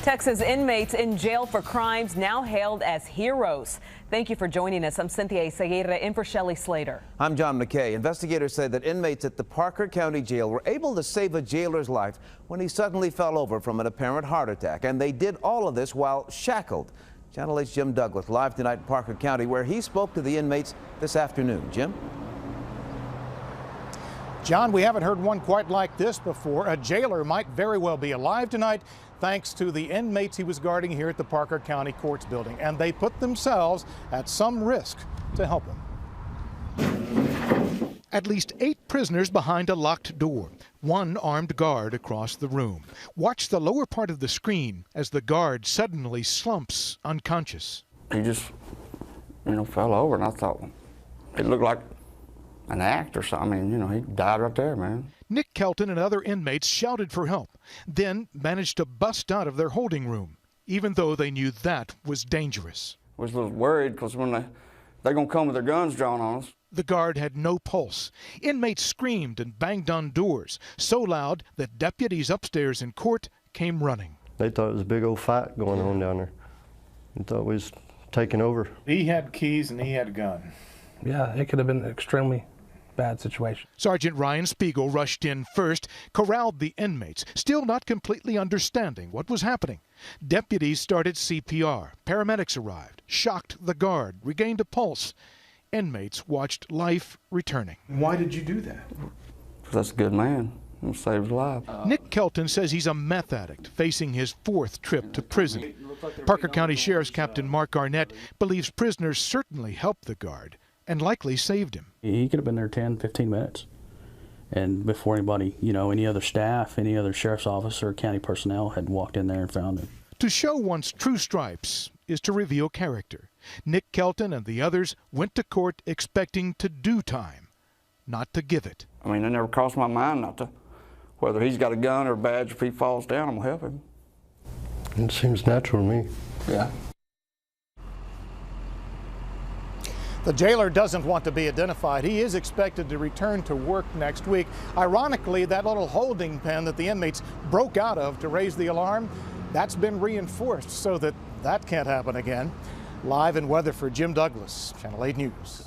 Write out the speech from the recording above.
Texas inmates in jail for crimes now hailed as heroes. Thank you for joining us. I'm Cynthia Izaguirre in for Shelley Slater. I'm John McKay. Investigators say that inmates at the Parker County Jail were able to save a jailer's life when he suddenly fell over from an apparent heart attack. And they did all of this while shackled. Channel 8's Jim Douglas live tonight in Parker County, where he spoke to the inmates this afternoon. Jim? John, we haven't heard one quite like this before. A jailer might very well be alive tonight thanks to the inmates he was guarding here at the Parker County Courts building, and they put themselves at some risk to help him. At least 8 prisoners behind a locked door, one armed guard across the room. Watch the lower part of the screen as the guard suddenly slumps unconscious. He just, fell over, and I thought it looked like an act or something. He died right there, man. Nick Kelton and other inmates shouted for help, then managed to bust out of their holding room, even though they knew that was dangerous. I was a little worried because when they're going to come with their guns drawn on us. The guard had no pulse. Inmates screamed and banged on doors, so loud that deputies upstairs in court came running. They thought it was a big old fight going on down there. They thought we was taking over. He had keys and he had a gun. Yeah, it could have been extremely bad situation. Sergeant Ryan Spiegel rushed in first, corralled the inmates, still not completely understanding what was happening. Deputies started CPR. Paramedics arrived, shocked the guard, regained a pulse. Inmates watched life returning. Why did you do that? That's a good man. He saved his life. Nick Kelton says he's a meth addict facing his 4th trip to prison. Parker County Sheriff's Captain Mark Garnett believes prisoners certainly helped the guard and likely saved him. He could have been there 10, 15 minutes. And before anybody, any other staff, any other sheriff's office or county personnel had walked in there and found him. To show one's true stripes is to reveal character. Nick Kelton and the others went to court expecting to do time, not to give it. It never crossed my mind not to, whether he's got a gun or a badge, if he falls down, I'm going to help him. It seems natural to me. Yeah. The jailer doesn't want to be identified. He is expected to return to work next week. Ironically, that little holding pen that the inmates broke out of to raise the alarm, that's been reinforced so that can't happen again. Live in Weatherford, Jim Douglas, Channel 8 News.